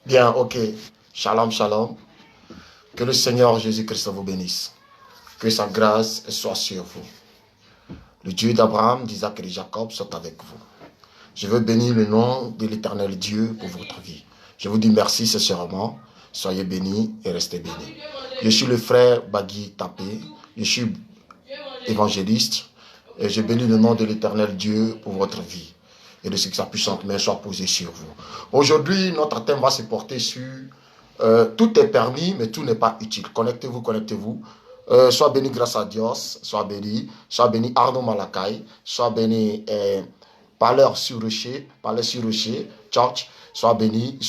Bien, ok. Shalom, shalom. Que le Seigneur Jésus-Christ vous bénisse. Que sa grâce soit sur vous. Le Dieu d'Abraham, d'Isaac et de Jacob soit avec vous. Je veux bénir le nom de l'Éternel Dieu pour votre vie. Je vous dis merci sincèrement. Soyez bénis et restez bénis. Je suis le frère Bagui Tapé. Je suis évangéliste. Et je bénis le nom de l'Éternel Dieu pour votre vie. Et de ce que sa puissante main soit posée sur vous. Aujourd'hui, notre thème va se porter sur tout est permis, mais tout n'est pas utile. Connectez-vous, connectez-vous. Sois béni grâce à Dieu, sois béni Arnaud Malakai, sois béni Parleur sur Rocher, Church, sois béni,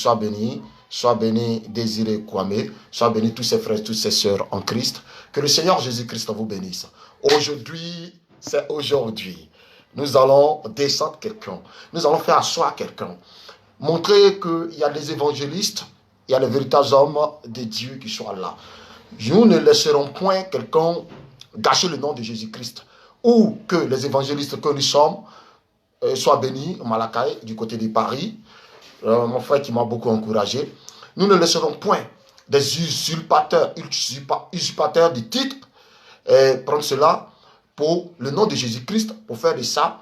Désiré Kwame, sois béni tous ses frères, toutes ses sœurs en Christ. Que le Seigneur Jésus-Christ vous bénisse. Aujourd'hui, c'est aujourd'hui. Nous allons descendre quelqu'un. Nous allons faire asseoir quelqu'un. Montrer qu'il y a des évangélistes, il y a les véritables hommes de Dieu qui sont là. Nous ne laisserons point quelqu'un gâcher le nom de Jésus-Christ. Ou que les évangélistes que nous sommes soient bénis, Malakai, du côté de Paris. Mon frère qui m'a beaucoup encouragé. Nous ne laisserons point des usurpateurs de titres prendre cela pour le nom de Jésus-Christ, pour faire de ça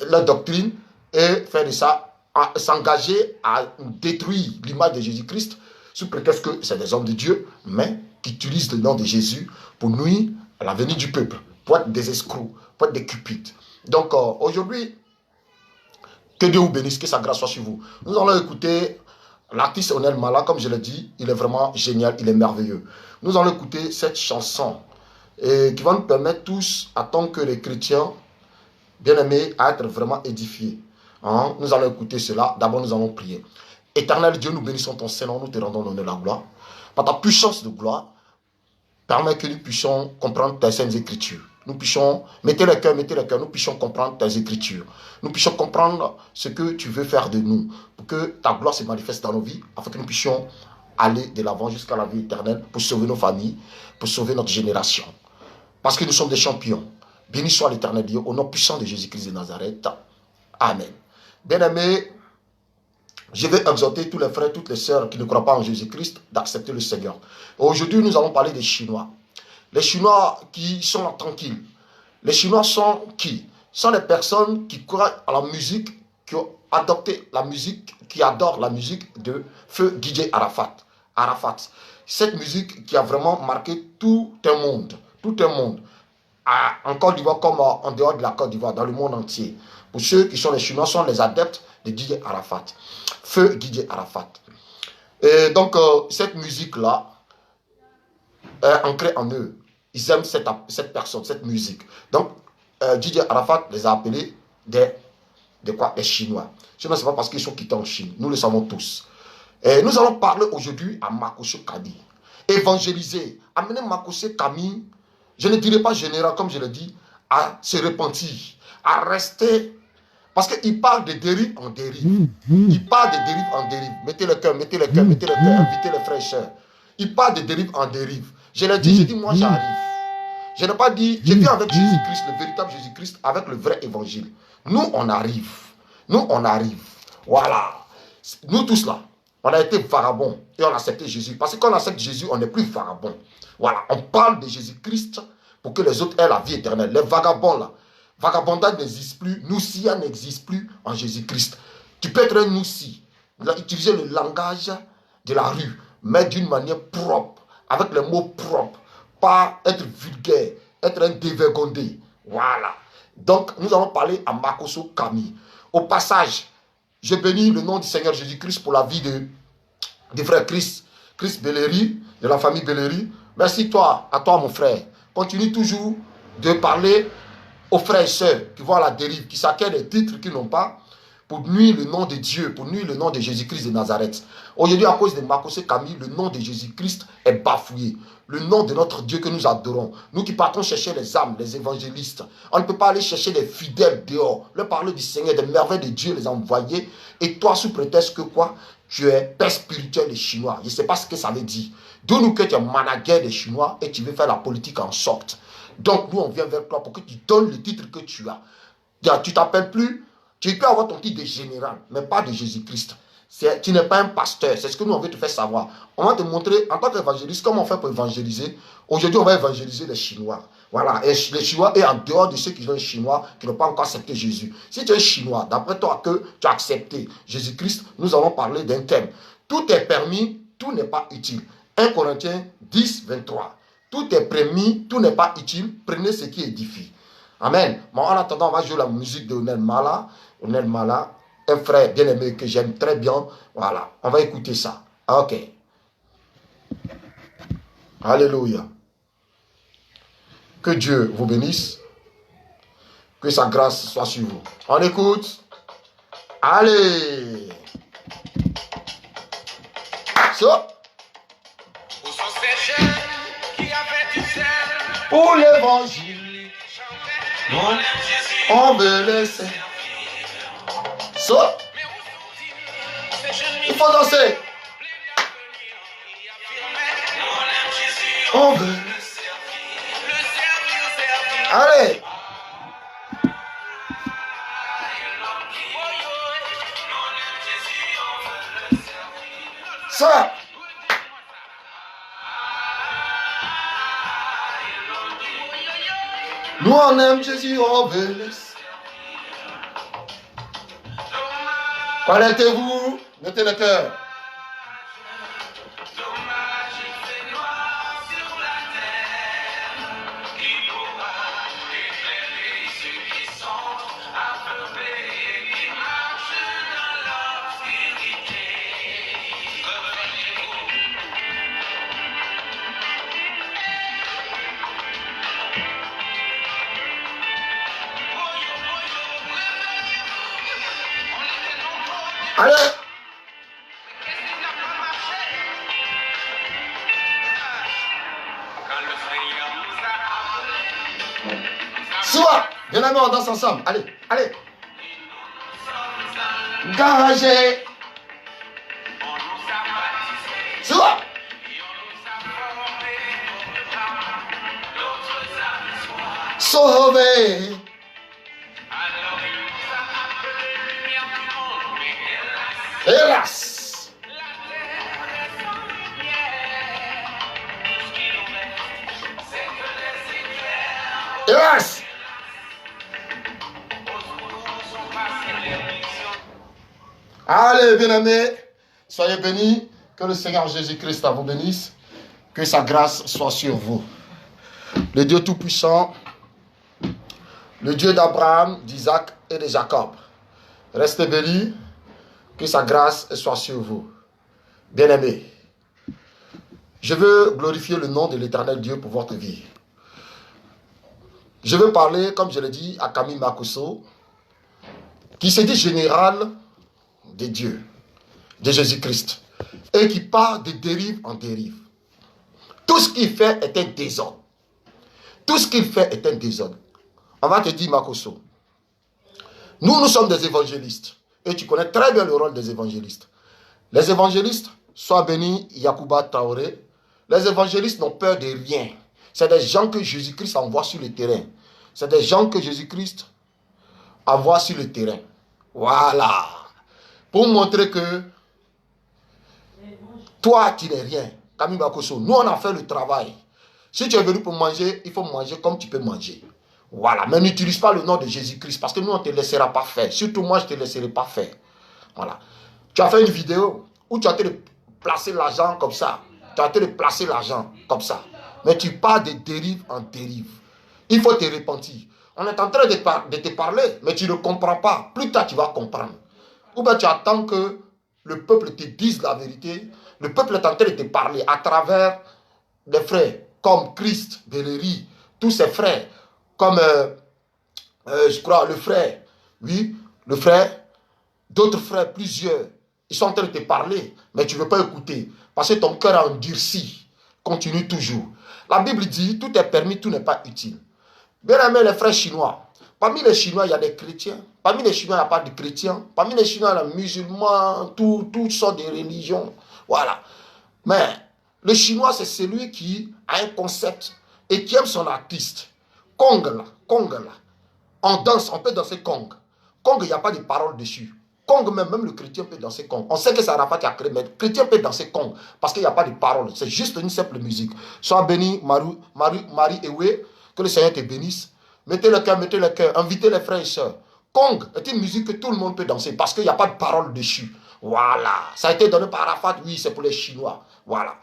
la doctrine et faire de ça, s'engager à détruire l'image de Jésus-Christ sous prétexte que c'est des hommes de Dieu, mais qui utilisent le nom de Jésus pour nuire à la venue du peuple, pour être des escrocs, pour être des cupides. Donc aujourd'hui, que Dieu vous bénisse, que sa grâce soit sur vous. Nous allons écouter l'artiste Onel Mala, comme je l'ai dit, il est vraiment génial, il est merveilleux. Nous allons écouter cette chanson qui va nous permettre tous, en tant que les chrétiens, bien-aimés, à être vraiment édifiés. Hein? Nous allons écouter cela. D'abord, nous allons prier. Éternel Dieu, nous bénissons ton Saint-Nom, nous te rendons l'honneur et la gloire. Par ta puissance de gloire, permets que nous puissions comprendre tes saintes écritures. Nous puissions, mettez le cœur, nous puissions comprendre tes écritures. Nous puissions comprendre ce que tu veux faire de nous, pour que ta gloire se manifeste dans nos vies, afin que nous puissions aller de l'avant jusqu'à la vie éternelle, pour sauver nos familles, pour sauver notre génération. Parce que nous sommes des champions. Béni soit l'Éternel Dieu, au nom puissant de Jésus-Christ de Nazareth. Amen. Bien-aimés, je vais exhorter tous les frères, toutes les sœurs qui ne croient pas en Jésus-Christ d'accepter le Seigneur. Aujourd'hui, nous allons parler des Chinois. Les Chinois qui sont là tranquilles. Les Chinois sont qui? Sont les personnes qui croient à la musique, qui ont adopté la musique, qui adorent la musique de feu DJ Arafat. Cette musique qui a vraiment marqué tout un monde. Tout un monde. En Côte d'Ivoire comme en dehors de la Côte d'Ivoire, dans le monde entier. Pour ceux qui sont les Chinois, sont les adeptes de DJ Arafat. Feu DJ Arafat. Et donc, cette musique-là est ancrée en eux. Ils aiment cette personne, cette musique. Donc, DJ Arafat les a appelés des Chinois. Ce n'est pas parce qu'ils sont quittés en Chine. Nous le savons tous. Et nous allons parler aujourd'hui à Makosso Kami. Évangéliser. Amener Makosso Kami, je ne dirais pas général, comme je l'ai dit, à se repentir, à rester. Parce qu'il parle de dérive en dérive. Il parle de dérive en dérive. Mettez le cœur, invitez les frères et sœurs. Il parle de dérive en dérive. Je l'ai dit, j'ai dit, moi j'arrive. Je n'ai pas dit, je viens avec Jésus-Christ, le véritable Jésus-Christ, avec le vrai évangile. Nous, on arrive. Nous, on arrive. Voilà. Nous tous là, on a été vagabonds et on a accepté Jésus. Parce que quand on accepte Jésus, on n'est plus vagabond. Voilà. On parle de Jésus-Christ pour que les autres aient la vie éternelle. Les vagabonds là, vagabondage n'existe plus, noussia n'existe plus en Jésus-Christ. Tu peux être un noussi, utiliser le langage de la rue, mais d'une manière propre, avec les mots propres, pas être vulgaire, être un dévergondé. Voilà. Donc, nous allons parler à Makosso Kami. Au passage, je bénis le nom du Seigneur Jésus-Christ pour la vie de frère Chris Belleri, de la famille Belleri. Merci à toi mon frère. Continue toujours de parler aux frères et sœurs qui vont à la dérive, qui s'acquièrent des titres qu'ils n'ont pas, pour nuire le nom de Dieu, pour nuire le nom de Jésus-Christ de Nazareth. Aujourd'hui, à cause de Makosso Kami, le nom de Jésus-Christ est bafouillé. Le nom de notre Dieu que nous adorons. Nous qui partons chercher les âmes, les évangélistes. On ne peut pas aller chercher des fidèles dehors, leur parler du Seigneur, des merveilles de Dieu, les envoyer. Et toi, sous prétexte que quoi? Tu es père spirituel des Chinois. Je ne sais pas ce que ça veut dire. Dis-nous que tu es manager des Chinois et tu veux faire la politique en sorte. Donc, nous, on vient vers toi pour que tu donnes le titre que tu as. Tu t'appelles plus. Tu peux avoir ton titre de général, mais pas de Jésus-Christ. tu n'es pas un pasteur. C'est ce que nous, on veut te faire savoir. On va te montrer, en tant qu'évangéliste, comment on fait pour évangéliser. Aujourd'hui, on va évangéliser les Chinois. Voilà, et les Chinois, et en dehors de ceux qui sont Chinois, qui n'ont pas encore accepté Jésus. Si tu es Chinois, d'après toi que tu as accepté Jésus-Christ, nous allons parler d'un thème. Tout est permis, tout n'est pas utile. 1 Corinthiens 10, 23. Tout est permis, tout n'est pas utile. Prenez ce qui édifie. Amen. Bon, en attendant, on va jouer la musique de Onel Mala. Onel Mala, un frère bien-aimé que j'aime très bien. Voilà, on va écouter ça. Ok. Alléluia. Que Dieu vous bénisse. Que sa grâce soit sur vous. On écoute. Allez. So. Pour l'évangile, on veut laisser. So. Il faut danser. On veut. Allez. Ça. Nous on aime Jésus, on veut laisser. Connectez-vous, mettez le cœur. Allez. Soit, bien amis, on danse ensemble. Allez, allez. Garagé. Soit. Sauvé. Hélas. Hélas. Allez, bien-aimés, soyez bénis. Que le Seigneur Jésus-Christ vous bénisse. Que sa grâce soit sur vous. Le Dieu Tout-Puissant, le Dieu d'Abraham, d'Isaac et de Jacob. Restez bénis. Que sa grâce soit sur vous. Bien-aimés, je veux glorifier le nom de l'Éternel Dieu pour votre vie. Je veux parler, comme je l'ai dit, à Camille Makosso, qui se dit général de Dieu, de Jésus-Christ, et qui part de dérive en dérive. Tout ce qu'il fait est un désordre. Tout ce qu'il fait est un désordre. On va te dire, Makosso, nous sommes des évangélistes. Et tu connais très bien le rôle des évangélistes. Les évangélistes, sois béni, Yacouba Traoré, les évangélistes n'ont peur de rien. C'est des gens que Jésus-Christ envoie sur le terrain. C'est des gens que Jésus-Christ envoie sur le terrain. Voilà. Pour montrer que toi, tu n'es rien. Camille Bakosso, nous, on a fait le travail. Si tu es venu pour manger, il faut manger comme tu peux manger. Voilà, mais n'utilise pas le nom de Jésus-Christ parce que nous, on ne te laissera pas faire. Surtout moi, je ne te laisserai pas faire. Voilà. Tu as fait une vidéo où tu as été placer l'argent comme ça. Tu as été placer l'argent comme ça. Mais tu pars de dérive en dérive. Il faut te repentir. On est en train de te parler, mais tu ne comprends pas. Plus tard, tu vas comprendre. Ou bien tu attends que le peuple te dise la vérité. Le peuple est en train de te parler à travers des frères comme Christ, Bellery, tous ses frères. Comme, je crois, le frère, oui, le frère, d'autres frères, plusieurs, ils sont en train de te parler, mais tu ne veux pas écouter, parce que ton cœur a endurci, continue toujours. La Bible dit, tout est permis, tout n'est pas utile. Bien aimé les frères chinois, parmi les Chinois, il y a des chrétiens, parmi les Chinois, il n'y a pas de chrétiens, parmi les Chinois, il y a des musulmans, toutes sortes de religions, voilà. Mais le Chinois, c'est celui qui a un concept et qui aime son artiste. Kong là, on danse, on peut danser Kong. Kong, il n'y a pas de paroles dessus. Kong même le chrétien peut danser Kong. On sait que c'est Arafat qui a créé, mais le chrétien peut danser Kong parce qu'il n'y a pas de paroles. C'est juste une simple musique. Sois béni, Marie Ewe, que le Seigneur te bénisse. Mettez le cœur, invitez les frères et sœurs. Kong est une musique que tout le monde peut danser parce qu'il n'y a pas de paroles dessus. Voilà. Ça a été donné par Arafat, oui, c'est pour les Chinois. Voilà.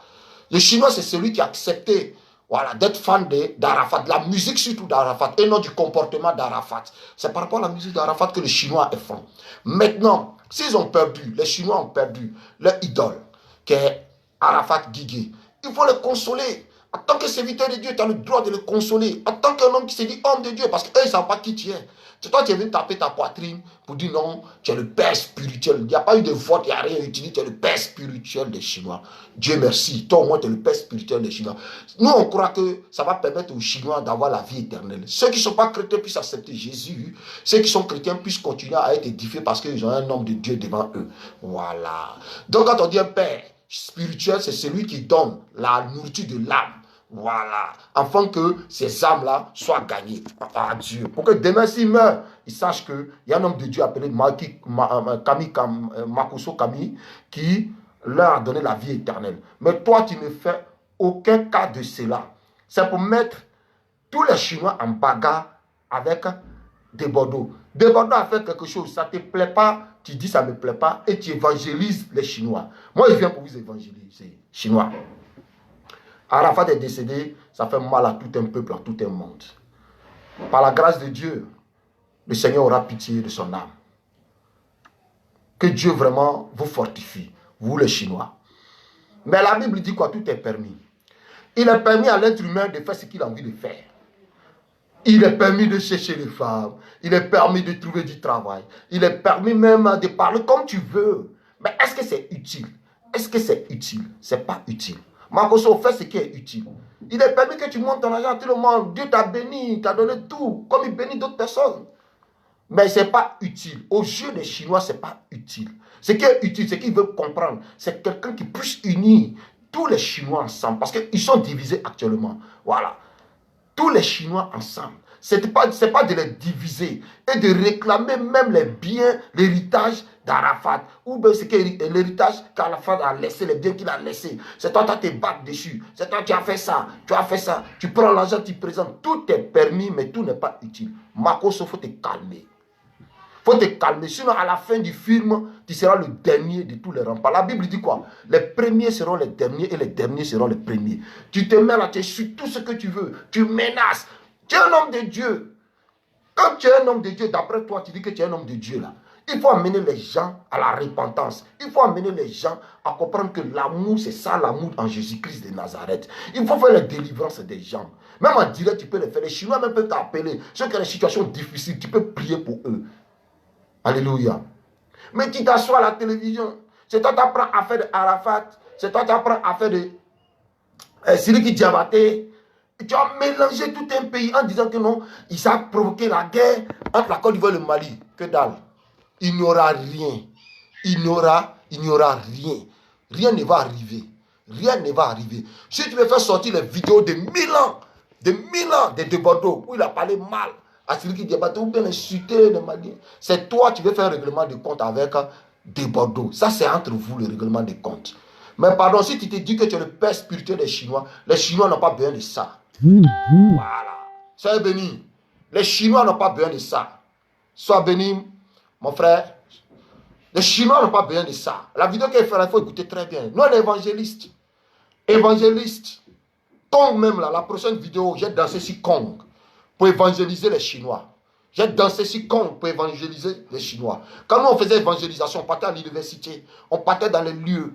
Le Chinois, c'est celui qui a accepté, voilà, d'être fan d'Arafat, de la musique surtout d'Arafat, et non du comportement d'Arafat. C'est par rapport à la musique d'Arafat que le Chinois est fan. Maintenant, s'ils ont perdu, les Chinois ont perdu leur idole, qui est Arafat Guigué, il faut le consoler. En tant que serviteur de Dieu, tu as le droit de le consoler. En tant qu'un homme qui se dit homme de Dieu, parce qu'eux, ils ne savent pas qui tu es. C'est toi qui es venu taper ta poitrine pour dire non, tu es le père spirituel. Il n'y a pas eu de vote, il n'y a rien. Tu dis tu es le père spirituel des Chinois. Dieu merci. Toi au moins tu es le père spirituel des Chinois. Nous on croit que ça va permettre aux Chinois d'avoir la vie éternelle. Ceux qui ne sont pas chrétiens puissent accepter Jésus. Ceux qui sont chrétiens puissent continuer à être édifiés parce qu'ils ont un homme de Dieu devant eux. Voilà. Donc quand on dit un père spirituel, c'est celui qui donne la nourriture de l'âme. Voilà, afin que ces âmes-là soient gagnées à Dieu. Pour que demain, s'ils meurent, ils sachent qu'il y a un homme de Dieu appelé Makoso Kami qui leur a donné la vie éternelle. Mais toi, tu ne fais aucun cas de cela. C'est pour mettre tous les Chinois en bagarre avec des Bordeaux. Des Bordeaux a fait quelque chose, ça ne te plaît pas, tu dis ça ne me plaît pas et tu évangélises les Chinois. Moi, je viens pour vous évangéliser, Chinois. Arafat est décédé, ça fait mal à tout un peuple, à tout un monde. Par la grâce de Dieu, le Seigneur aura pitié de son âme. Que Dieu vraiment vous fortifie, vous les Chinois. Mais la Bible dit quoi? Tout est permis. Il est permis à l'être humain de faire ce qu'il a envie de faire. Il est permis de chercher les femmes. Il est permis de trouver du travail. Il est permis même de parler comme tu veux. Mais est-ce que c'est utile? Est-ce que c'est utile? Ce n'est pas utile. Makoso, fais ce qui est utile. Il est permis que tu montes ton argent à tout le monde. Dieu t'a béni, t'a donné tout, comme il bénit d'autres personnes. Mais ce n'est pas utile. Aux yeux des Chinois, ce n'est pas utile. Ce qui est utile, ce qu'ils veulent comprendre, c'est quelqu'un qui puisse unir tous les Chinois ensemble. Parce qu'ils sont divisés actuellement. Voilà. Tous les Chinois ensemble. Ce n'est pas de les diviser et de réclamer même les biens, l'héritage d'Arafat. Ou bien c'est l'héritage qu'Arafat a laissé, les biens qu'il a laissés. C'est toi qui te battes dessus. C'est toi qui as fait ça. Tu as fait ça. Tu prends l'argent, tu présentes. Tout est permis, mais tout n'est pas utile. Makoso, il faut te calmer. Il faut te calmer. Sinon, à la fin du film, tu seras le dernier de tous les remparts. La Bible dit quoi? Les premiers seront les derniers et les derniers seront les premiers. Tu te mets là, tu es sur tout ce que tu veux. Tu menaces. Tu es un homme de Dieu. Quand tu es un homme de Dieu, d'après toi, tu dis que tu es un homme de Dieu là. Il faut amener les gens à la repentance. Il faut amener les gens à comprendre que l'amour, c'est ça l'amour en Jésus-Christ de Nazareth. Il faut faire la délivrance des gens. Même en direct, tu peux les faire. Les Chinois même peuvent t'appeler. Ceux qui ont des situations difficiles, tu peux prier pour eux. Alléluia. Mais tu t'assois à la télévision. C'est toi qui apprends à faire de Arafat. C'est toi qui apprends à faire de Siliki Diabaté. Tu as mélangé tout un pays en disant que non, ils ont provoqué la guerre entre la Côte d'Ivoire et le Mali. Que dalle. Il n'y aura rien. Il n'y aura rien. Rien ne va arriver. Rien ne va arriver. Si tu veux faire sortir les vidéos de Milan, de Bordeaux, où il a parlé mal à celui qui débattait ou bien insulté les Maliens, c'est toi qui veux faire un règlement de compte avec de Bordeaux. Ça, c'est entre vous le règlement de compte. Mais pardon, si tu te dis que tu es le père spirituel des Chinois, les Chinois n'ont pas besoin de ça. Voilà. Soyez bénis. Les Chinois n'ont pas besoin de ça. Sois béni, mon frère. Les Chinois n'ont pas besoin de ça. La vidéo qu'il fait, il faut écouter très bien. Nous, on est évangélistes. Évangélistes. Kong même là, la prochaine vidéo, j'ai dansé sur Kong pour évangéliser les Chinois. J'ai dansé sur Kong pour évangéliser les Chinois. Quand nous, on faisait évangélisation, on partait à l'université, on partait dans les lieux.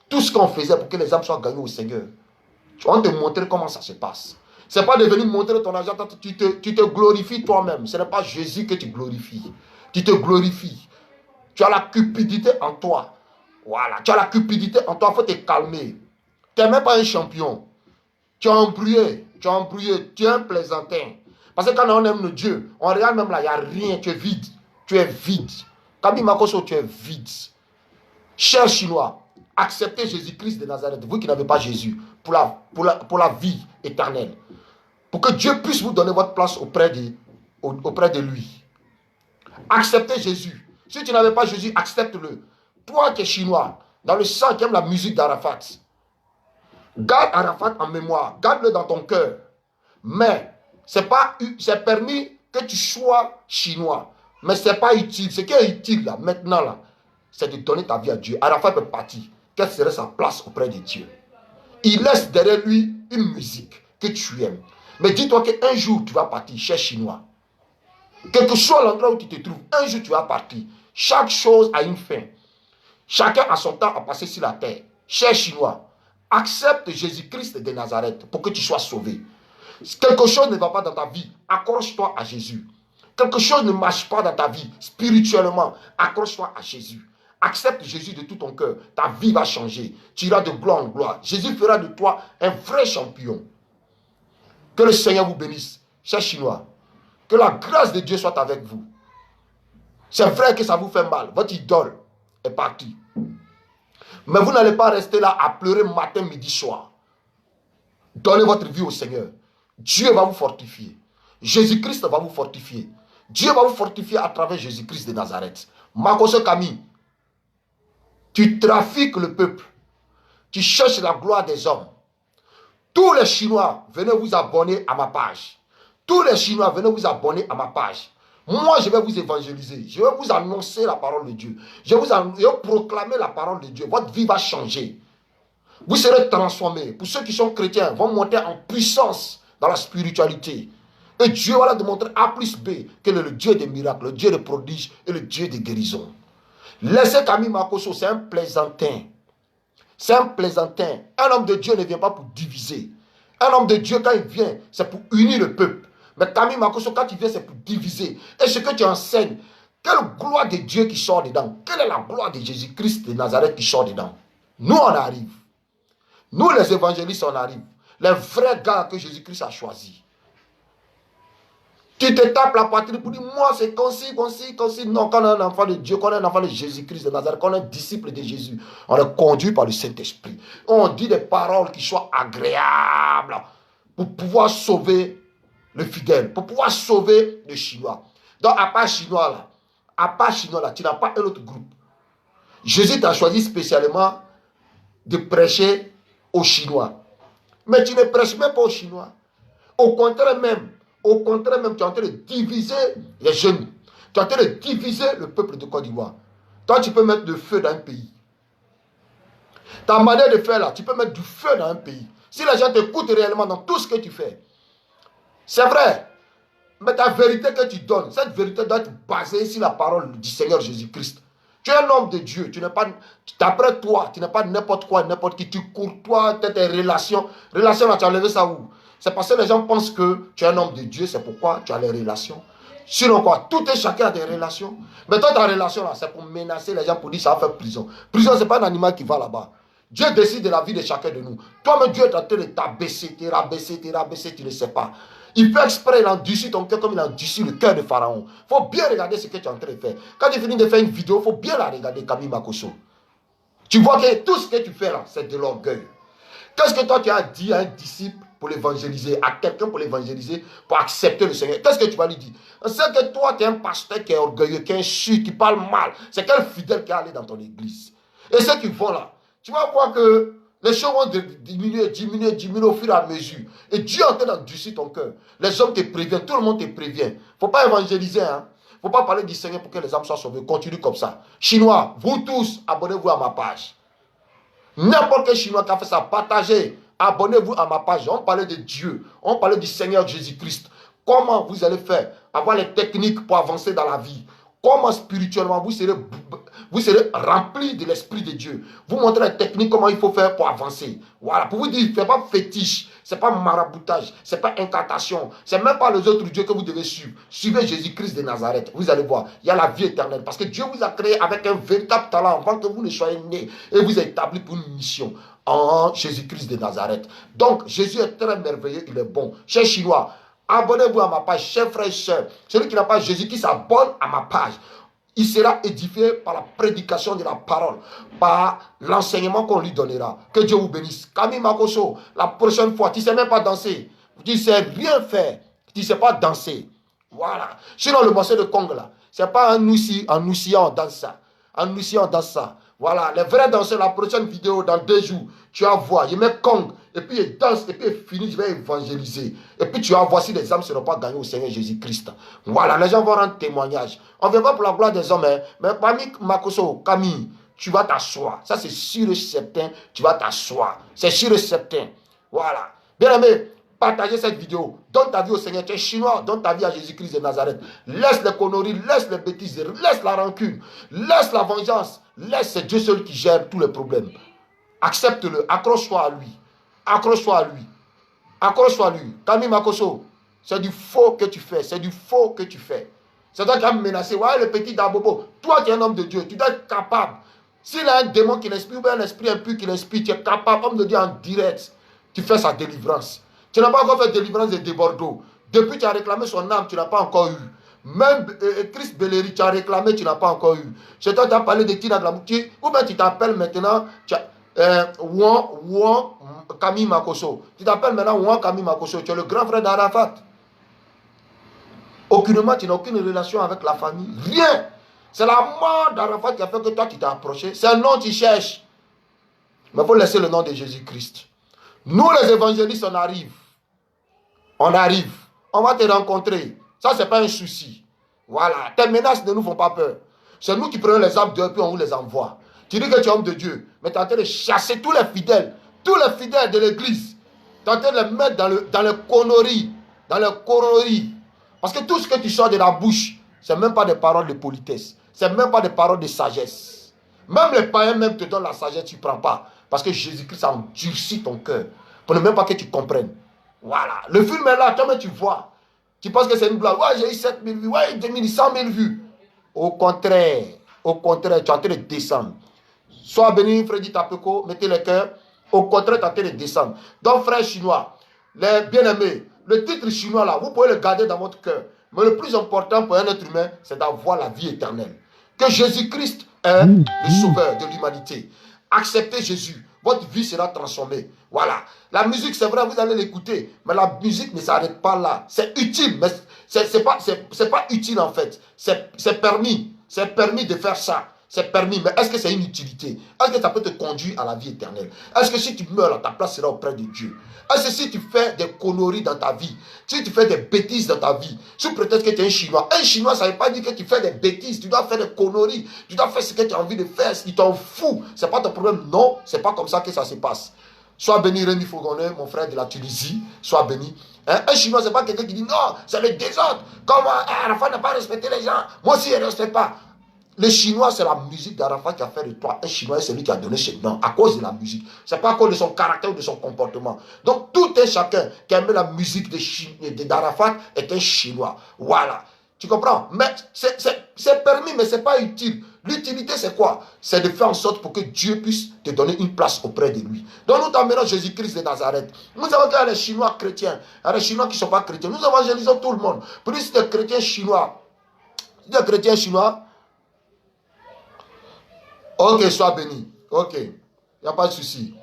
Tout ce qu'on faisait pour que les âmes soient gagnées au Seigneur. On te montrer comment ça se passe. Ce n'est pas de venir montrer ton argent, tu te glorifies toi-même. Ce n'est pas Jésus que tu glorifies. Tu te glorifies. Tu as la cupidité en toi. Voilà. Tu as la cupidité en toi. Il faut te calmer. Tu n'es même pas un champion. Tu es embrouillé. Tu es embrouillé. Tu es un plaisantin. Parce que quand on aime le Dieu, on regarde même là, il n'y a rien. Tu es vide. Tu es vide. Kabi Makoso, tu es vide. Chers Chinois, acceptez Jésus-Christ de Nazareth, vous qui n'avez pas Jésus, pour la vie éternelle. Pour que Dieu puisse vous donner votre place auprès de lui. Acceptez Jésus. Si tu n'avais pas Jésus, accepte-le. Toi qui es chinois, dans le sang qui aime la musique d'Arafat, garde Arafat en mémoire, garde-le dans ton cœur. Mais c'est permis que tu sois chinois. Mais ce n'est pas utile. Ce qui est utile là, maintenant, là, c'est de donner ta vie à Dieu. Arafat peut partir. Quelle serait sa place auprès de Dieu? Il laisse derrière lui une musique que tu aimes. Mais dis-toi qu'un jour, tu vas partir, cher chinois. Quel que soit l'endroit où tu te trouves, un jour, tu vas partir. Chaque chose a une fin. Chacun a son temps à passer sur la terre. Cher chinois, accepte Jésus-Christ de Nazareth pour que tu sois sauvé. Quelque chose ne va pas dans ta vie, accroche-toi à Jésus. Quelque chose ne marche pas dans ta vie, spirituellement, accroche-toi à Jésus. Accepte Jésus de tout ton cœur, ta vie va changer. Tu iras de gloire en gloire. Jésus fera de toi un vrai champion. Que le Seigneur vous bénisse, chers Chinois. Que la grâce de Dieu soit avec vous. C'est vrai que ça vous fait mal. Votre idole est partie. Mais vous n'allez pas rester là à pleurer matin, midi, soir. Donnez votre vie au Seigneur. Dieu va vous fortifier. Jésus-Christ va vous fortifier. Dieu va vous fortifier à travers Jésus-Christ de Nazareth. Makoso Kami, tu trafiques le peuple. Tu cherches la gloire des hommes. Tous les Chinois, venez vous abonner à ma page. Tous les Chinois, venez vous abonner à ma page. Moi, je vais vous évangéliser. Je vais vous annoncer la parole de Dieu. Je vais vous proclamer la parole de Dieu. Votre vie va changer. Vous serez transformés. Pour ceux qui sont chrétiens, vont monter en puissance dans la spiritualité. Et Dieu va leur démontrer A plus B que le Dieu des miracles, le Dieu des prodiges et le Dieu des guérisons. Laissez Camille Makoso, c'est un plaisantin. C'est un plaisantin. Un homme de Dieu ne vient pas pour diviser. Un homme de Dieu, quand il vient, c'est pour unir le peuple. Mais Camille Makoso, quand il vient, c'est pour diviser. Et ce que tu enseignes, quelle gloire de Dieu qui sort dedans? Quelle est la gloire de Jésus-Christ de Nazareth qui sort dedans? Nous, on arrive. Nous, les évangélistes, on arrive. Les vrais gars que Jésus-Christ a choisis. Tu te tapes la poitrine pour dire, moi c'est concis. Non, quand on est un enfant de Dieu, quand on est un enfant de Jésus-Christ de Nazareth, quand on est un disciple de Jésus, on est conduit par le Saint-Esprit. On dit des paroles qui soient agréables pour pouvoir sauver le fidèle, pour pouvoir sauver le Chinois. Donc, à part Chinois là, tu n'as pas un autre groupe. Jésus t'a choisi spécialement de prêcher aux Chinois. Mais tu ne prêches même pas aux Chinois. Au contraire même, tu es en train de diviser les jeunes. Tu es en train de diviser le peuple de Côte d'Ivoire. Toi, tu peux mettre du feu dans un pays. Ta manière de faire là, tu peux mettre du feu dans un pays. Si les gens t'écoutent réellement dans tout ce que tu fais. C'est vrai. Mais ta vérité que tu donnes, cette vérité doit être basée sur la parole du Seigneur Jésus-Christ. Tu es un homme de Dieu. Tu n'es pas, d'après toi, tu n'es pas n'importe quoi, n'importe qui. Tu cours, toi, tu as tes relations. Relations là, tu as enlevé ça où? C'est parce que les gens pensent que tu es un homme de Dieu, c'est pourquoi tu as les relations. Sinon quoi, tout et chacun a des relations. Mais toi, ta relation là, c'est pour menacer les gens, pour dire ça va faire prison. Prison, ce n'est pas un animal qui va là-bas. Dieu décide de la vie de chacun de nous. Toi-même, Dieu est en train de t'abaisser, tu ne sais pas. Il fait exprès, il endurcit ton cœur comme il endurcit le cœur de Pharaon. Il faut bien regarder ce que tu es en train de faire. Quand tu finis de faire une vidéo, il faut bien la regarder, Camille Makoso. Tu vois que tout ce que tu fais là, c'est de l'orgueil. Qu'est-ce que toi tu as dit à un disciple pour l'évangéliser, à quelqu'un pour l'évangéliser, pour accepter le Seigneur? Qu'est-ce que tu vas lui dire? C'est que toi tu es un pasteur qui est orgueilleux, qui est insulte, qui parle mal. C'est quel fidèle qui est allé dans ton église? Et ceux qui vont là, tu vas voir que les choses vont diminuer au fur et à mesure. Et Dieu est en train d'endurcir ton cœur. Les hommes te préviennent, tout le monde te prévient. Il ne faut pas évangéliser, hein. Il ne faut pas parler du Seigneur pour que les âmes soient sauvées. Continue comme ça. Chinois, vous tous, abonnez-vous à ma page. N'importe quel Chinois qui a fait ça, partagez, abonnez-vous à ma page. On parlait de Dieu, on parlait du Seigneur Jésus-Christ. Comment vous allez faire, avoir les techniques pour avancer dans la vie. Comment spirituellement vous serez rempli de l'Esprit de Dieu. Vous montrez les techniques, comment il faut faire pour avancer. Voilà, pour vous dire, ce n'est pas fétiche, ce n'est pas maraboutage, ce n'est pas incantation, ce n'est même pas les autres dieux que vous devez suivre. Suivez Jésus-Christ de Nazareth, vous allez voir, il y a la vie éternelle. Parce que Dieu vous a créé avec un véritable talent avant que vous ne soyez nés et vous a établi pour une mission en Jésus-Christ de Nazareth. Donc, Jésus est très merveilleux, il est bon. Chers Chinois, abonnez-vous à ma page, chers frères et sœurs. Celui qui n'a pas Jésus, qui s'abonne à ma page, il sera édifié par la prédication de la parole, par l'enseignement qu'on lui donnera. Que Dieu vous bénisse. Camille Makoso, la prochaine fois, tu ne sais même pas danser. Tu ne sais rien faire. Tu ne sais pas danser. Voilà. Sinon, le morceau de Congo là, C'est pas un Noussi, en Noussillant dans ça. En Noussillant dans ça. Voilà, les vrais danseurs, la prochaine vidéo, dans 2 jours, tu vas voir, il met Kong, et puis il danse, et puis il finit, je vais évangéliser. Et puis tu vas voir si les âmes ne seront pas gagnées au Seigneur Jésus-Christ. Voilà, les gens vont rendre témoignage. On ne vient pas pour la gloire des hommes, hein, mais parmi Makoso, Camille, tu vas t'asseoir. Ça, c'est sûr et certain, tu vas t'asseoir. C'est sûr et certain. Voilà. Bien aimé, partagez cette vidéo. Donne ta vie au Seigneur. Tu es chinois, donne ta vie à Jésus-Christ de Nazareth. Laisse les conneries, laisse les bêtises, laisse la rancune, laisse la vengeance. Laisse, c'est Dieu seul qui gère tous les problèmes. Accepte-le, accroche-toi à lui. Accroche-toi à lui. Accroche-toi à lui. Camille Makoso, c'est du faux que tu fais. C'est du faux que tu fais. C'est toi qui as menacé. Ouais, le petit Dabobo. Toi, tu es un homme de Dieu. Tu dois être capable. S'il a un démon qui l'inspire, ou un esprit impur qui l'inspire, tu es capable, homme de Dieu, en direct. Tu fais sa délivrance. Tu n'as pas encore fait délivrance de Bordeaux. Depuis, tu as réclamé son âme, tu n'as pas encore eu. Même Christ Belleri, tu as réclamé, tu n'as pas encore eu. Chez toi, tu as parlé de Tina de la Mouti, ou bien tu t'appelles maintenant Camille Makoso. Tu t'appelles maintenant Ouan Camille Makoso. Tu es le grand frère d'Arafat. Aucunement, tu n'as aucune relation avec la famille. Rien. C'est la mort d'Arafat qui a fait que toi, tu t'es approché. C'est un nom que tu cherches. Mais il faut laisser le nom de Jésus-Christ. Nous, les évangélistes, on arrive. On arrive. On va te rencontrer. Ça, ce n'est pas un souci. Voilà. Tes menaces ne nous font pas peur. C'est nous qui prenons les âmes de Dieu et puis on vous les envoie. Tu dis que tu es homme de Dieu, mais tu es en train de chasser tous les fidèles de l'église. Tu es en train de les mettre dans le conneries. Dans le conneries. Parce que tout ce que tu sors de la bouche, ce n'est même pas des paroles de politesse. Ce n'est même pas des paroles de sagesse. Même les païens même te donnent la sagesse, tu ne prends pas. Parce que Jésus-Christ a endurci ton cœur. Pour ne même pas que tu comprennes. Voilà. Le film est là, toi-même tu vois. Tu penses que c'est une blague. Ouais, j'ai eu 7000 vues. Ouais, 2000, 100 000 vues. Au contraire, tu es en train de descendre. Sois béni, Freddy Tapeko, mettez le cœur. Au contraire, tu es en train de descendre. Donc, frères chinois, les bien-aimés, le titre chinois là, vous pouvez le garder dans votre cœur. Mais le plus important pour un être humain, c'est d'avoir la vie éternelle. Que Jésus-Christ est le sauveur de l'humanité. Acceptez Jésus. Votre vie sera transformée. Voilà. La musique, c'est vrai, vous allez l'écouter. Mais la musique ne s'arrête pas là. C'est utile, mais c'est pas utile en fait. C'est permis. C'est permis de faire ça. C'est permis. Mais est-ce que c'est une utilité? Est-ce que ça peut te conduire à la vie éternelle? Est-ce que si tu meurs, là, ta place sera auprès de Dieu? Est-ce que si tu fais des conneries dans ta vie, si tu fais des bêtises dans ta vie, sous prétexte que tu es un Chinois, ça ne veut pas dire que tu fais des bêtises, tu dois faire des conneries, tu dois faire ce que tu as envie de faire, il t'en fout, ce n'est pas ton problème. Non, ce n'est pas comme ça que ça se passe. Sois béni Rémi Fogonet, mon frère de la Tunisie, sois béni. Un Chinois, ce n'est pas quelqu'un qui dit non, c'est le désordre, comment Arafat n'a pas respecté les gens, moi aussi je ne respecte pas. Les Chinois, c'est la musique d'Arafat qui a fait de toi un Chinois, c'est lui qui a donné ce nom à cause de la musique. Ce n'est pas à cause de son caractère ou de son comportement. Donc, tout un chacun qui aime la musique d'Arafat est un Chinois. Voilà. Tu comprends? Mais c'est permis, mais ce n'est pas utile. L'utilité, c'est quoi? C'est de faire en sorte pour que Dieu puisse te donner une place auprès de lui. Donc, nous t'emmenons Jésus-Christ de Nazareth. Nous savons qu'il y a les Chinois chrétiens, il y a les Chinois qui ne sont pas chrétiens. Nous évangélisons tout le monde. Pour nous, si tu es chrétien chinois, ok, sois béni. Ok. Il n'y a pas de souci.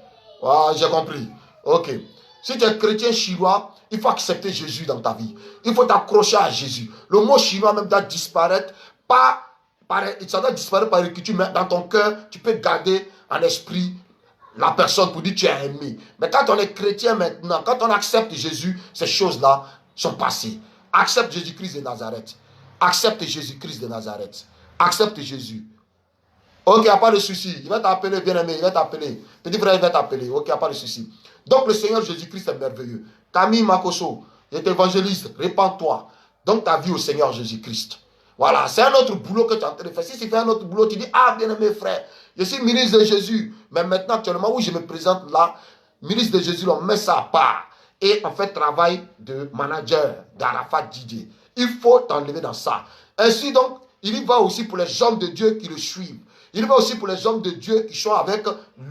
Ah, j'ai compris. Ok. Si tu es chrétien chinois, il faut accepter Jésus dans ta vie. Il faut t'accrocher à Jésus. Le mot chinois même doit disparaître. Ça doit disparaître par écriture, mais dans ton cœur, tu peux garder en esprit la personne pour dire que tu es aimé. Mais quand on est chrétien maintenant, quand on accepte Jésus, ces choses-là sont passées. Accepte Jésus-Christ de Nazareth. Accepte Jésus-Christ de Nazareth. Accepte Jésus. Ok, il n'y a pas de souci. Il va t'appeler, bien-aimé, il va t'appeler. Petit frère, il va t'appeler. Ok, il n'y a pas de souci. Donc, le Seigneur Jésus-Christ est merveilleux. Camille Makoso, il est évangéliste. Répands-toi. Donne ta vie au Seigneur Jésus-Christ. Voilà, c'est un autre boulot que tu es en train de faire. Si tu fais un autre boulot, tu dis, ah, bien-aimé frère, je suis ministre de Jésus. Mais maintenant, actuellement, où je me présente là, ministre de Jésus, on met ça à part. Et on fait travail de manager d'Arafat Didier. Il faut t'enlever dans ça. Ainsi donc, il y va aussi pour les hommes de Dieu qui le suivent. Il va aussi pour les hommes de Dieu qui sont avec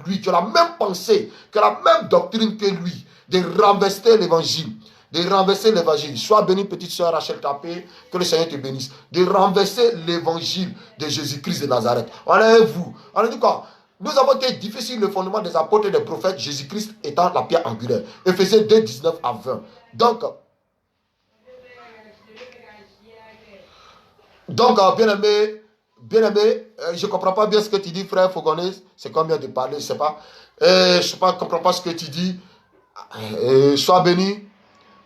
lui, qui ont la même pensée, qui ont la même doctrine que lui, de renverser l'évangile. De renverser l'évangile. Sois béni, petite soeur Rachel Tapé, que le Seigneur te bénisse. De renverser l'évangile de Jésus-Christ de Nazareth. On est avec vous. On a dit quoi? Nous avons été difficiles le fondement des apôtres et des prophètes, Jésus-Christ étant la pierre angulaire. Éphésiens 2, 19 à 20. Donc, Donc, bien-aimé, je ne comprends pas bien ce que tu dis, frère Fogoné. C'est combien de parler, je ne sais pas. Je ne comprends pas ce que tu dis. Sois béni.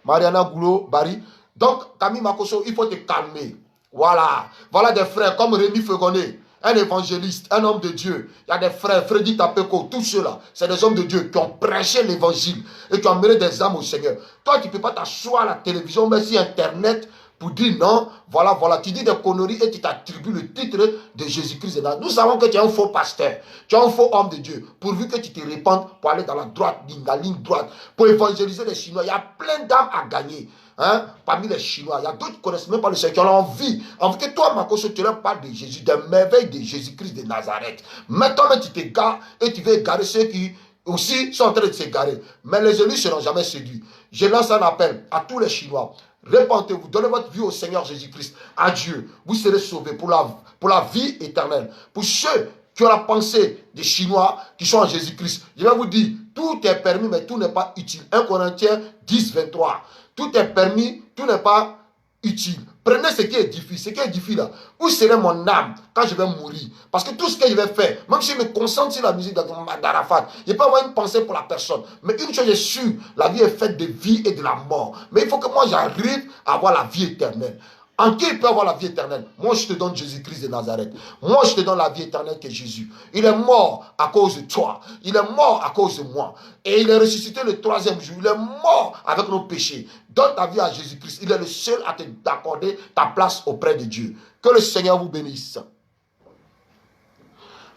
Mariana Goulot, Barry. Donc, Camille Makoso, il faut te calmer. Voilà. Voilà des frères comme Rémi Fegoné, un évangéliste, un homme de Dieu. Il y a des frères, Freddy Tapeko, tous ceux-là. C'est des hommes de Dieu qui ont prêché l'évangile et qui ont mené des âmes au Seigneur. Toi, tu ne peux pas t'asseoir à la télévision, mais sur Internet, pour dire non, voilà, tu dis des conneries et tu t'attribues le titre de Jésus-Christ. Nous savons que tu es un faux pasteur, tu es un faux homme de Dieu, pourvu que tu te répandes pour aller dans la ligne droite, pour évangéliser les Chinois. Il y a plein d'âmes à gagner. Hein, parmi les Chinois, il y a d'autres qui ne connaissent même pas le Seigneur, qui ont envie que toi, Makoso, tu leur parles de Jésus, des merveilles de Jésus-Christ de Nazareth. Maintenant, tu t'égares et tu veux égarer ceux qui aussi sont en train de s'égarer. Mais les élus ne seront jamais séduits. Je lance un appel à tous les Chinois. Répentez-vous, donnez votre vie au Seigneur Jésus-Christ, à Dieu. Vous serez sauvés pour la vie éternelle. Pour ceux qui ont la pensée des Chinois qui sont en Jésus-Christ, je vais vous dire, tout est permis, mais tout n'est pas utile. 1 Corinthiens 10, 23. Tout est permis, tout n'est pas utile. Prenez ce qui édifie, ce qui édifie là. Où serait mon âme quand je vais mourir? Parce que tout ce que je vais faire, même si je me concentre sur la musique d'Arafat, je peux avoir une pensée pour la personne. Mais une chose est sûre, la vie est faite de vie et de la mort. Mais il faut que moi j'arrive à avoir la vie éternelle. En qui il peut avoir la vie éternelle? Moi, je te donne Jésus-Christ de Nazareth. Moi, je te donne la vie éternelle qui est Jésus. Il est mort à cause de toi. Il est mort à cause de moi. Et il est ressuscité le 3e jour. Il est mort avec nos péchés. Donne ta vie à Jésus-Christ. Il est le seul à t'accorder ta place auprès de Dieu. Que le Seigneur vous bénisse.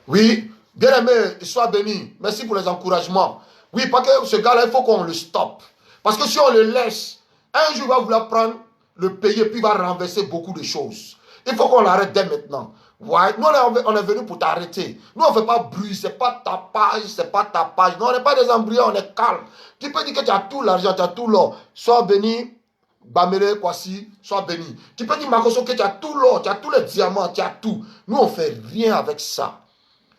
Oui, bien-aimé, sois béni. Merci pour les encouragements. Oui, parce que ce gars-là, il faut qu'on le stoppe. Parce que si on le laisse, un jour, il va vouloir prendre le payer, puis il va renverser beaucoup de choses. Il faut qu'on l'arrête dès maintenant. Ouais. Nous, on est venu pour t'arrêter. Nous, on ne fait pas bruit, c'est pas tapage, c'est pas tapage. Non, on n'est pas des embrouillards, on est calme. Tu peux dire que tu as tout l'argent, tu as tout l'or. Sois béni, Bamele Kwasi, sois béni. Tu peux dire, Makoso, que tu as tout l'or, tu as tous les diamants, tu as tout. Nous, on ne fait rien avec ça.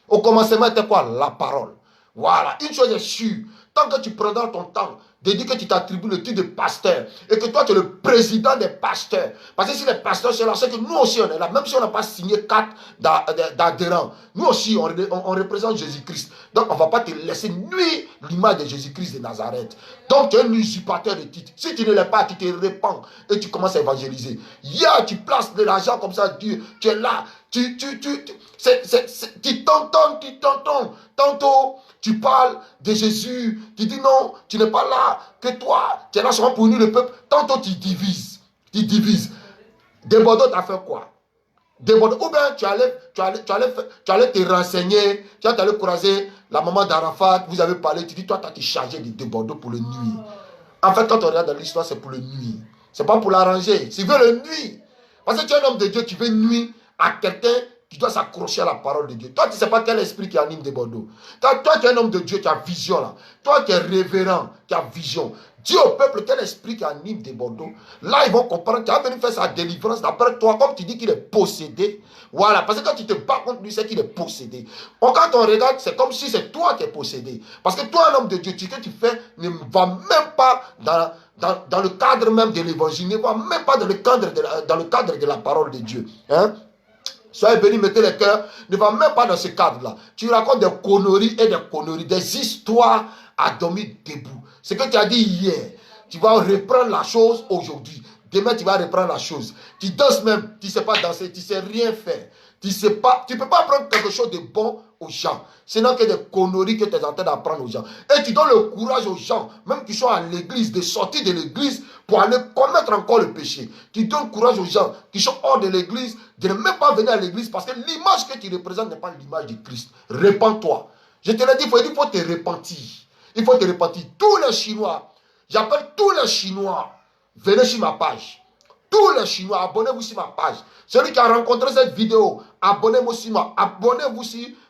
Au commencement, c'était quoi? La parole. Voilà, une chose est sûre. Tant que tu prendras ton temps de dire que tu t'attribues le titre de pasteur et que toi tu es le président des pasteurs. Parce que si les pasteurs sont là, c'est que nous aussi on est là. Même si on n'a pas signé carte d'adhérents, nous aussi on représente Jésus-Christ. Donc on ne va pas te laisser nuire l'image de Jésus-Christ de Nazareth. Donc tu es un usurpateur de titre. Si tu ne l'es pas, tu te répands et tu commences à évangéliser. Hier tu places de l'argent comme ça, tu es là. Tu t'entends. Tantôt, tu parles de Jésus. Tu dis non, tu n'es pas là. Que toi, tu es là seulement pour unir le peuple. Tantôt, tu divises. Desbordeaux t'a fait quoi? Desbordeaux. Ou bien tu allais te renseigner. Tu allais croiser la maman d'Arafat. Vous avez parlé. Tu dis, toi, tu as été chargé de Desbordeaux pour le nuire. En fait, quand on regarde dans l'histoire, c'est pour le nuire. Ce n'est pas pour l'arranger. Tu veux le nuire. Parce que tu es un homme de Dieu qui veut nuire à quelqu'un qui doit s'accrocher à la parole de Dieu. Toi, tu ne sais pas quel esprit qui anime des Bordeaux. Toi, tu es un homme de Dieu qui a vision là. Toi qui es révérend, qui a vision. Dis au peuple quel esprit qui anime des Bordeaux. Là, ils vont comprendre. Tu vas venir faire sa délivrance. D'après toi, comme tu dis qu'il est possédé. Voilà. Parce que quand tu te bats contre lui, c'est qu'il est possédé. Quand on regarde, c'est comme si c'est toi qui es possédé. Parce que toi, un homme de Dieu, ce que tu fais ne va même pas dans le cadre même de l'évangile, ne va même pas dans le cadre de la parole de Dieu. Hein? Soyez bénis, mettez les cœurs, ne va même pas dans ce cadre-là. Tu racontes des conneries et des conneries, des histoires à dormir debout. Ce que tu as dit hier, tu vas reprendre la chose aujourd'hui. Demain, tu vas reprendre la chose. Tu danses même, tu ne sais pas danser, tu ne sais rien faire. Tu ne peux pas apprendre quelque chose de bon aux gens. Sinon que des conneries que tu es en train d'apprendre aux gens. Et tu donnes le courage aux gens, même qui sont à l'église, de sortir de l'église pour aller commettre encore le péché. Tu donnes courage aux gens qui sont hors de l'église, de ne même pas venir à l'église parce que l'image que tu représentes n'est pas l'image de Christ. Répands-toi. Je te l'ai dit, il faut te repentir. Il faut te repentir. Tous les Chinois, j'appelle tous les Chinois, venez sur ma page. Tous les Chinois, abonnez-vous sur ma page. Celui qui a rencontré cette vidéo, abonnez-vous sur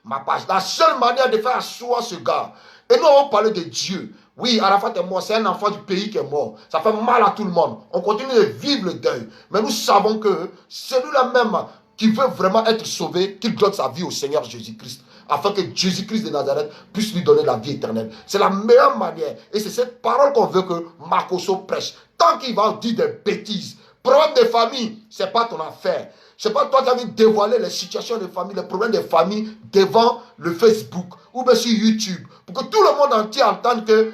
ma page. La seule manière de faire asseoir ce gars. Et nous allons parler de Dieu. Oui, Arafat est mort, c'est un enfant du pays qui est mort. Ça fait mal à tout le monde. On continue de vivre le deuil. Mais nous savons que celui-là même qui veut vraiment être sauvé, qu'il donne sa vie au Seigneur Jésus-Christ. Afin que Jésus-Christ de Nazareth puisse lui donner la vie éternelle. C'est la meilleure manière. Et c'est cette parole qu'on veut que Makoso prêche. Tant qu'il va dire des bêtises, Problème de famille, ce n'est pas ton affaire. Ce n'est pas toi qui as dévoiler les situations de famille, les problèmes de famille devant le Facebook ou bien sur YouTube. Pour que tout le monde entier entende que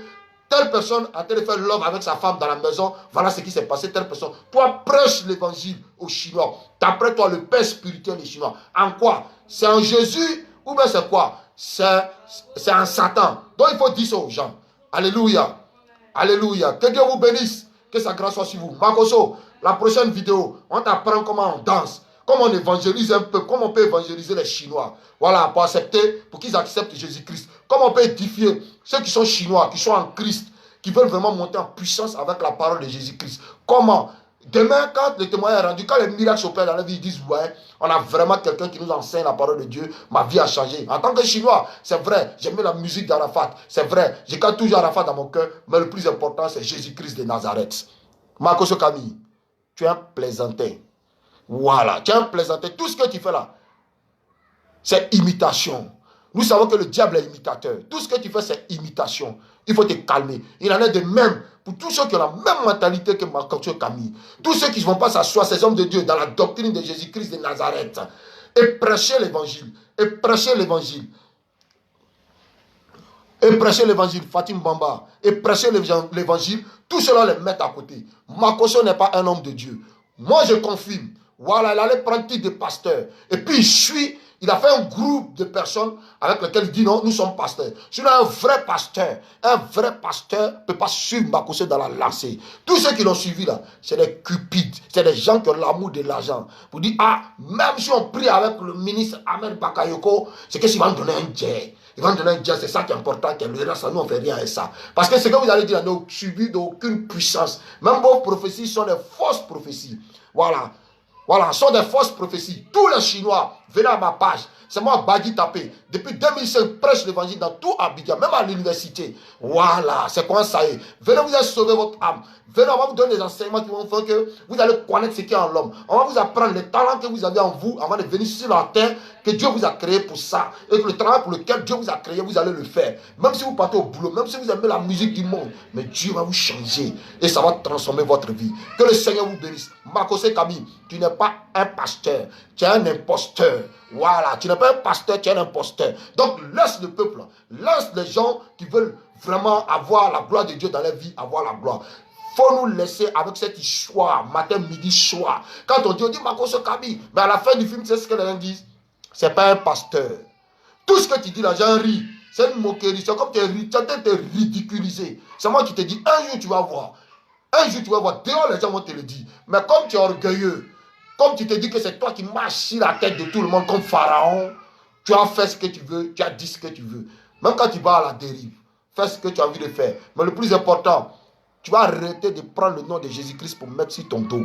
telle personne a été faire l'homme avec sa femme dans la maison. Voilà ce qui s'est passé, telle personne. Toi, prêche l'évangile aux Chinois. D'après toi, le père spirituel des Chinois. En quoi? C'est en Jésus ou bien c'est quoi? C'est en Satan. Donc il faut dire ça aux gens. Alléluia. Alléluia. Que Dieu vous bénisse. Que sa grâce soit sur vous. Makoso, la prochaine vidéo, on t'apprend comment on danse. Comment on évangélise un peu. Comment on peut évangéliser les Chinois. Voilà, pour accepter, pour qu'ils acceptent Jésus-Christ. Comment on peut édifier ceux qui sont Chinois, qui sont en Christ, qui veulent vraiment monter en puissance avec la parole de Jésus-Christ. Comment? Demain, quand le témoignage est rendu, quand les miracles s'opèrent dans la vie, ils disent, ouais, on a vraiment quelqu'un qui nous enseigne la parole de Dieu, ma vie a changé. En tant que Chinois, c'est vrai, j'aimais la musique d'Arafat, c'est vrai, j'ai quand toujours Arafat dans mon cœur, mais le plus important, c'est Jésus-Christ de Nazareth. Marcos Camille, tu es un plaisantin. Voilà, tu es un plaisantin. Tout ce que tu fais là, c'est imitation. Nous savons que le diable est imitateur. Tout ce que tu fais, c'est imitation. Il faut te calmer. Il en est de même pour tous ceux qui ont la même mentalité que Marcos Camille. Tous ceux qui ne vont pas s'asseoir, ces hommes de Dieu, dans la doctrine de Jésus-Christ de Nazareth. Et prêcher l'évangile. Et prêcher l'évangile. Et prêcher l'évangile, Fatim Bamba. Et prêcher l'évangile. Tout cela les mettre à côté. Marcos n'est pas un homme de Dieu. Moi, je confirme. Voilà, il allait prendre titre de pasteur. Et puis, il a fait un groupe de personnes avec lesquelles il dit non, nous sommes pasteurs. Sinon, un vrai pasteur ne peut pas suivre Marcos dans la lancée. Tous ceux qui l'ont suivi là, c'est des cupides. C'est des gens qui ont l'amour de l'argent. Pour dire, ah, même si on prie avec le ministre Ahmed Bakayoko, c'est que s'il va nous donner un jet. Il va nous donner un jet, c'est ça qui est important. Le reste, nous, on ne fait rien avec ça. Parce que ce que vous allez dire, n'a suivi d'aucune puissance. Même vos prophéties sont des fausses prophéties. Voilà. Voilà, ce sont des fausses prophéties. Tous les Chinois, venez à ma page. C'est moi, Badi Tapé. Depuis 2005, prêche l'évangile dans tout Abidjan, même à l'université. Voilà, c'est comment ça est. Venez vous sauver votre âme. Venez, on va vous donner des enseignements qui vont faire que vous allez connaître ce qu'il y a en l'homme. On va vous apprendre les talents que vous avez en vous avant de venir sur la terre, que Dieu vous a créé pour ça. Et que le travail pour lequel Dieu vous a créé, vous allez le faire. Même si vous partez au boulot, même si vous aimez la musique du monde, mais Dieu va vous changer. Et ça va transformer votre vie. Que le Seigneur vous bénisse. Marcos Camille, tu n'es pas un pasteur, tu es un imposteur. Voilà, tu n'es pas un pasteur, tu es un imposteur. Donc laisse le peuple, laisse les gens qui veulent vraiment avoir la gloire de Dieu dans leur vie, avoir la gloire. Faut nous laisser avec cette histoire, matin, midi, soir. Quand on dit Marcos Camille, mais à la fin du film, c'est ce que les gens disent. C'est pas un pasteur. Tout ce que tu dis, les gens rient. C'est une moquerie. C'est comme tu es ridiculisé. C'est moi qui te dis, un jour tu vas voir. Un jour tu vas voir. Dehors, les gens vont te le dire. Mais comme tu es orgueilleux, comme tu te dis que c'est toi qui marches sur la tête de tout le monde comme Pharaon, tu as fait ce que tu veux, tu as dit ce que tu veux. Même quand tu vas à la dérive, fais ce que tu as envie de faire. Mais le plus important, tu vas arrêter de prendre le nom de Jésus-Christ pour mettre sur ton dos.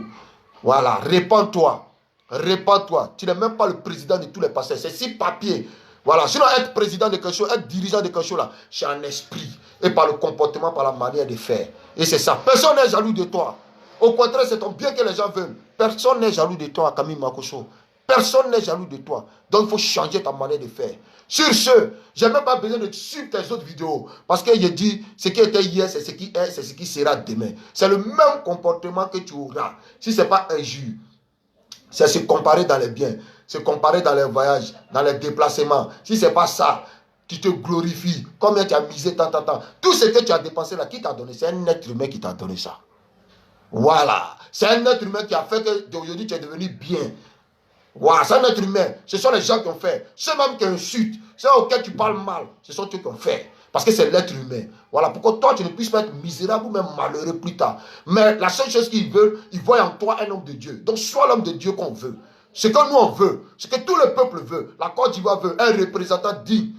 Voilà, répands-toi. Répands-toi. Tu n'es même pas le président de tous les pasteurs. C'est 6 papiers. Voilà, sinon être président de quelque chose, être dirigeant de quelque chose là, c'est un esprit. Et par le comportement, par la manière de faire. Et c'est ça. Personne n'est jaloux de toi. Au contraire, c'est ton bien que les gens veulent. Personne n'est jaloux de toi, Camille Makoso. Personne n'est jaloux de toi. Donc il faut changer ta manière de faire. Sur ce, je n'ai même pas besoin de suivre tes autres vidéos. Parce que je dis, ce qui était hier, c'est ce qui est, c'est ce qui sera demain. C'est le même comportement que tu auras. Si ce n'est pas injure, c'est se comparer dans les biens, se comparer dans les voyages, dans les déplacements. Si ce n'est pas ça, tu te glorifies. Combien tu as misé tant. Tout ce que tu as dépensé là, qui t'a donné? C'est un être humain qui t'a donné ça. Voilà. C'est un être humain qui a fait que d'aujourd'hui tu es devenu bien. Voilà, c'est un être humain. Ce sont les gens qui ont fait. Ceux même qui insultent, ceux auxquels tu parles mal, ce sont eux qui ont fait. Parce que c'est l'être humain. Voilà pourquoi toi tu ne puisses pas être misérable ou même malheureux plus tard. Mais la seule chose qu'ils veulent, ils voient en toi un homme de Dieu. Donc sois l'homme de Dieu qu'on veut. Ce que nous on veut, ce que tout le peuple veut, la Côte d'Ivoire veut, un représentant digne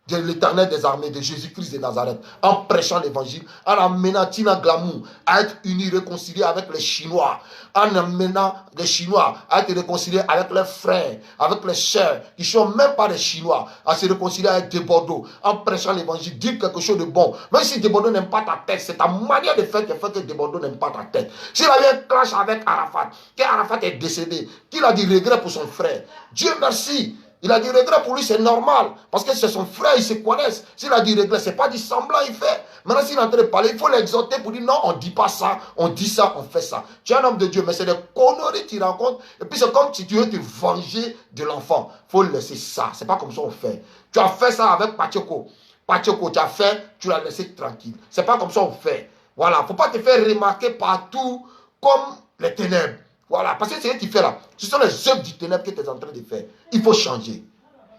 de l'Éternel des armées, de Jésus-Christ de Nazareth, en prêchant l'évangile, en amenant Tina Glamour à être unis, réconciliés avec les Chinois, en amenant les Chinois à être réconciliés avec leurs frères, avec les sœurs, qui ne sont même pas des Chinois, à se réconcilier avec des Bordeaux, en prêchant l'évangile, dire quelque chose de bon. Même si des Bordeaux n'aime pas ta tête, c'est ta manière de faire qui fait que des Bordeaux n'aime pas ta tête. S'il a eu un clash avec Arafat, qu'Arafat est décédé, qu'il a du regret pour son frère, Dieu merci. Il a dit regret pour lui, c'est normal. Parce que c'est son frère, ils se connaissent. S'il a dit regret, ce n'est pas du semblant, il fait. Maintenant, s'il est en train de parler, il faut l'exhorter pour dire non, on ne dit pas ça, on dit ça, on fait ça. Tu es un homme de Dieu, mais c'est des conneries que tu rencontres. Et puis c'est comme si tu veux te venger de l'enfant. Il faut laisser ça. Ce n'est pas comme ça qu'on fait. Tu as fait ça avec Pachoko. Pachoko, tu as fait, tu l'as laissé tranquille. Ce n'est pas comme ça qu'on fait. Voilà, il ne faut pas te faire remarquer partout comme les ténèbres. Voilà, parce que c'est ce que tu fais là. Ce sont les œuvres du ténèbre que tu es en train de faire. Il faut changer.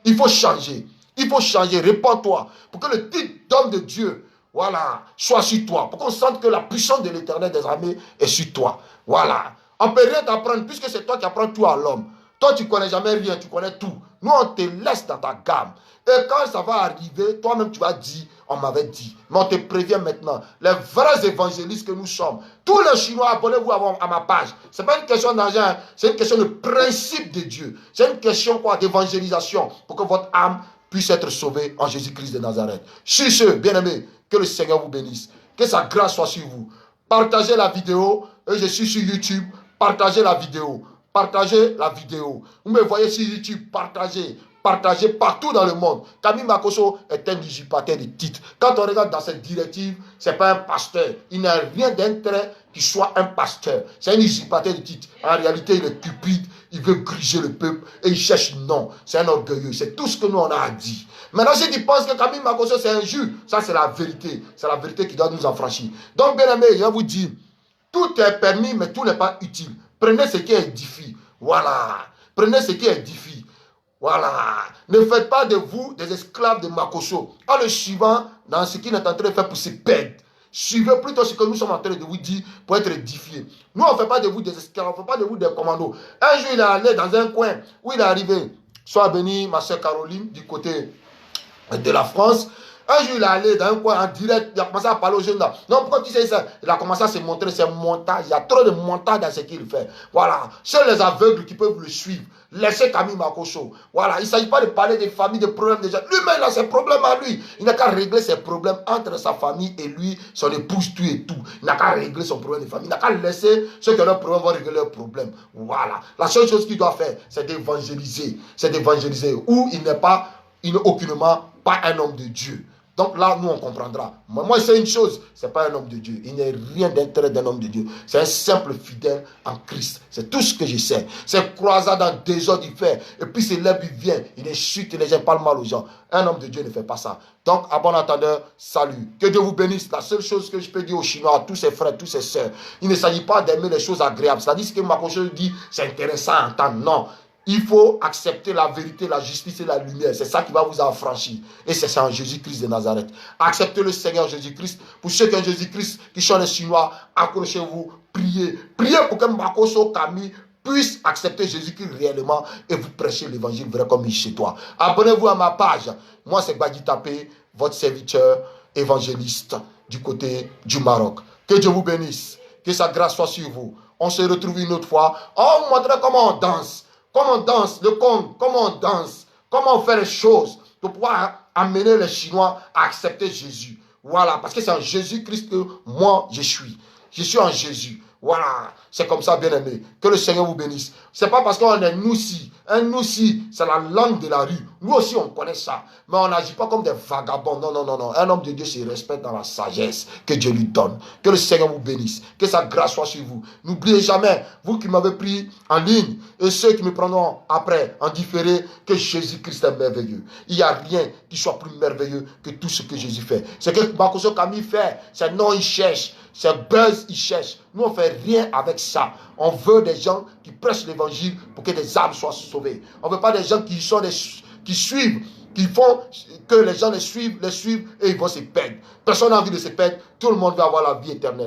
Il faut changer. Il faut changer. Répands-toi. Pour que le titre d'homme de Dieu, voilà, soit sur toi. Pour qu'on sente que la puissance de l'Éternel des armées est sur toi. Voilà. On ne peut rien t'apprendre puisque c'est toi qui apprends tout à l'homme. Toi, tu ne connais jamais rien. Tu connais tout. Nous, on te laisse dans ta gamme. Et quand ça va arriver, toi-même, tu vas dire, on m'avait dit. Mais on te prévient maintenant. Les vrais évangélistes que nous sommes, tous les Chinois, abonnez-vous à ma page. Ce n'est pas une question d'argent, c'est une question de principe de Dieu. C'est une question d'évangélisation pour que votre âme puisse être sauvée en Jésus-Christ de Nazareth. Sur ce, bien-aimés, que le Seigneur vous bénisse. Que sa grâce soit sur vous. Partagez la vidéo. Et je suis sur YouTube. Partagez la vidéo. Partagez la vidéo. Vous me voyez sur YouTube. Partagez. Partagez partout dans le monde. Camille Makosso est un usurpateur de titres. Quand on regarde dans cette directive, ce n'est pas un pasteur. Il n'a rien d'intérêt qu'il soit un pasteur. C'est un usurpateur de titres. En réalité, il est cupide. Il veut griger le peuple et il cherche non. C'est un orgueilleux. C'est tout ce que nous on a dit. Maintenant, ceux qui pensent que Camille Makosso c'est injure, ça c'est la vérité. C'est la vérité qui doit nous affranchir. Donc, bien aimé, je vous dis, tout est permis, mais tout n'est pas utile. Prenez ce qui édifie. Voilà. Prenez ce qui édifie. Voilà. Ne faites pas de vous des esclaves de Makosso en le suivant dans ce qu'il est en train de faire pour se perdre. Suivez plutôt ce que nous sommes en train de vous dire pour être édifiés. Nous, on ne fait pas de vous des esclaves, on ne fait pas de vous des commandos. Un jour, il est allé dans un coin où il est arrivé. Soit béni, ma soeur Caroline, du côté de la France. Un jour, il est allé dans un coin en direct, il a commencé à parler aux jeunes là. Non, pourquoi tu sais ça? Il a commencé à se montrer ses montages. Il y a trop de montages dans ce qu'il fait. Voilà. Seuls les aveugles qui peuvent le suivre. Laissez Camille Makosso. Voilà. Il ne s'agit pas de parler des familles, des problèmes des gens. Lui-même, il a ses problèmes à lui. Il n'a qu'à régler ses problèmes entre sa famille et lui, son épouse, tout et tout. Il n'a qu'à régler son problème de famille. Il n'a qu'à laisser ceux qui ont leurs problèmes vont régler leurs problèmes. Voilà. La seule chose qu'il doit faire, c'est d'évangéliser. C'est d'évangéliser. Où il n'est pas, il n'est aucunement pas un homme de Dieu. Donc là, nous, on comprendra. Moi, c'est une chose, ce n'est pas un homme de Dieu. Il n'y a rien d'intérêt d'un homme de Dieu. C'est un simple fidèle en Christ. C'est tout ce que je sais. C'est croisade dans désordre, il fait. Et puis c'est là, il vient. Il insulte les gens, parle mal aux gens. Un homme de Dieu ne fait pas ça. Donc, à bon entendeur, salut. Que Dieu vous bénisse. La seule chose que je peux dire aux Chinois, à tous ses frères, tous ses sœurs, il ne s'agit pas d'aimer les choses agréables. C'est-à-dire ce que Makosso dit, c'est intéressant à entendre. Non. Il faut accepter la vérité, la justice et la lumière. C'est ça qui va vous affranchir. Et c'est ça en Jésus-Christ de Nazareth. Acceptez le Seigneur Jésus-Christ. Pour ceux qui ont Jésus-Christ, qui sont les Chinois, accrochez-vous, priez. Priez pour que Makosso Camille puisse accepter Jésus-Christ réellement et vous prêcher l'évangile vrai comme il est chez toi. Abonnez-vous à ma page. Moi, c'est Badi Tapé, votre serviteur évangéliste du côté du Maroc. Que Dieu vous bénisse. Que sa grâce soit sur vous. On se retrouve une autre fois. On vous montrera comment on danse. Comment on danse le Congo, comment on danse, comment on fait les choses pour pouvoir amener les Chinois à accepter Jésus. Voilà, parce que c'est en Jésus-Christ que moi je suis. Je suis en Jésus. Voilà, c'est comme ça, bien aimé. Que le Seigneur vous bénisse. C'est pas parce qu'on est nous-ci. Un nous-ci, c'est la langue de la rue. Nous aussi, on connaît ça. Mais on n'agit pas comme des vagabonds. Non, non, non, non. Un homme de Dieu se respecte dans la sagesse que Dieu lui donne. Que le Seigneur vous bénisse. Que sa grâce soit sur vous. N'oubliez jamais, vous qui m'avez pris en ligne et ceux qui me prendront après en différé, que Jésus-Christ est merveilleux. Il n'y a rien qui soit plus merveilleux que tout ce que Jésus fait. Ce que Makosso Camille fait, c'est non, il cherche. C'est buzz, il cherche. Nous, on ne fait rien avec ça. On veut des gens qui prêchent l'évangile pour que des âmes soient sauvées. On ne veut pas des gens qui suivent, qui font que les gens les suivent et ils vont se perdre. Personne n'a envie de se perdre. Tout le monde veut avoir la vie éternelle.